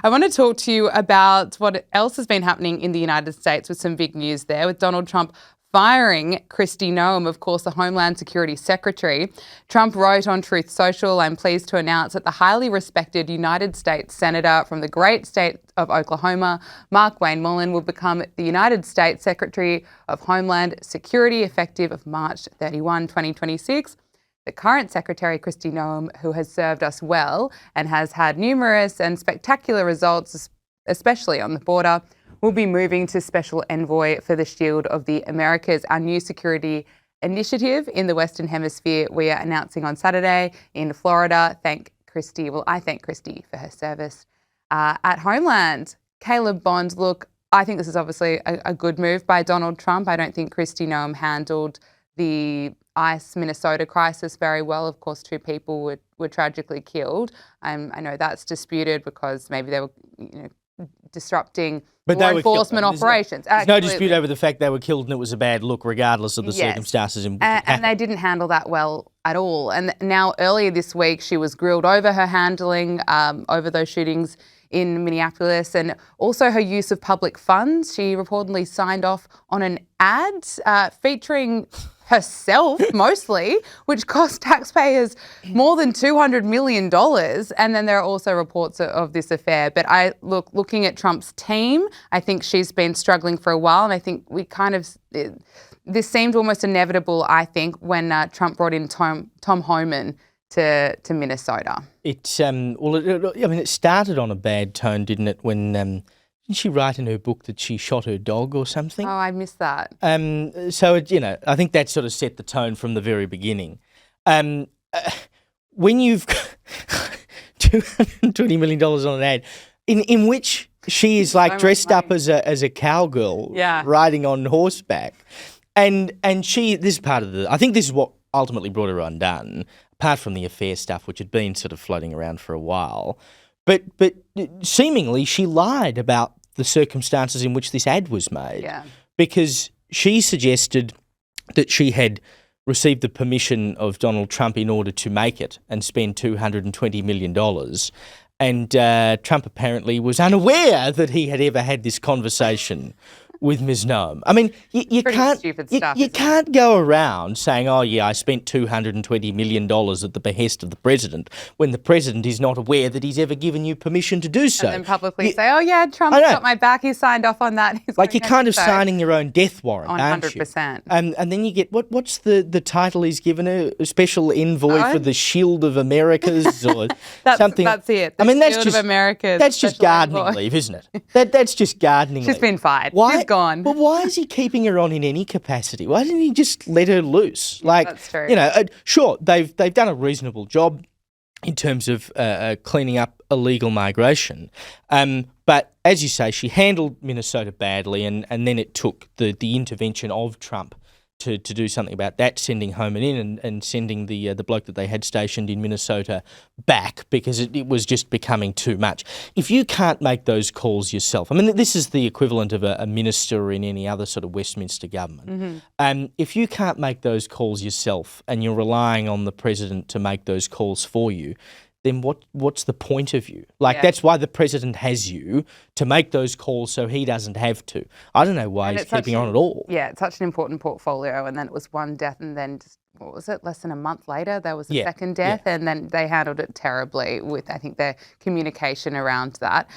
I want to talk to you about what else has been happening in the United States with some big news there, with Donald Trump firing Kristi Noem, of course, the Homeland Security Secretary. Trump wrote on Truth Social, "I'm pleased to announce that the highly respected United States Senator from the great state of Oklahoma, Mark Wayne Mullen, will become the United States Secretary of Homeland Security effective of March 31, 2026. The current Secretary, Kristi Noem, who has served us well and has had numerous and spectacular results, especially on the border, will be moving to Special Envoy for the Shield of the Americas, our new security initiative in the Western Hemisphere we are announcing on Saturday in Florida. I thank Kristi for her service at Homeland." Caleb Bond, look, I think this is obviously a good move by Donald Trump. I don't think Kristi Noem handled the ICE Minnesota crisis very well. Of course, 2 people were tragically killed. I know that's disputed because maybe they were disrupting law enforcement operations. There's no dispute over the fact they were killed and it was a bad look regardless of the circumstances in which it happened. And they didn't handle that well at all. And now earlier this week she was grilled over her handling over those shootings in Minneapolis and also her use of public funds. She reportedly signed off on an ad featuring herself mostly, which cost taxpayers more than $200 million. And then there are also reports of this affair. But looking at Trump's team, I think she's been struggling for a while. And I think this seemed almost inevitable, I think, when Trump brought in Tom Homan to Minnesota. It started on a bad tone, didn't it, when didn't she write in her book that she shot her dog or something? Oh, I missed that. So, I think that sort of set the tone from the very beginning. When you've got $220 million on an ad, in which she is like dressed up as a cowgirl, riding on horseback, and this is part of I think this is what ultimately brought her undone, apart from the affair stuff, which had been sort of floating around for a while. But seemingly she lied about the circumstances in which this ad was made because she suggested that she had received the permission of Donald Trump in order to make it and spend $220 million. And Trump apparently was unaware that he had ever had this conversation with Ms. Noem. I mean, you can't go around saying, "Oh yeah, I spent $220 million at the behest of the president," when the president is not aware that he's ever given you permission to do so. And then publicly say, "Oh yeah, Trump's got my back. He signed off on that." Like you're kind of signing your own death warrant, aren't you? 100%. And then you get what's the title he's given her? A special envoy for the Shield of Americas or something. That's it. That's Shield of Americas. That's just gardening leave, isn't it? That's just gardening leave. She's been fired. Why? She's gone. But why is he keeping her on in any capacity? Why didn't he just let her loose? That's true. Sure, they've done a reasonable job in terms of cleaning up illegal migration. But as you say, she handled Minnesota badly, and then it took the intervention of Trump to do something about that, sending Homan in and sending the bloke that they had stationed in Minnesota back because it was just becoming too much. If you can't make those calls yourself, I mean, this is the equivalent of a minister in any other sort of Westminster government. If you can't make those calls yourself and you're relying on the president to make those calls for you, then what's the point of you? That's why the president has you, to make those calls so he doesn't have to. I don't know why he's keeping her on at all. Yeah, it's such an important portfolio, and then it was one death, and then just, what was it, less than a month later, there was a second death, and then they handled it terribly with, I think, their communication around that.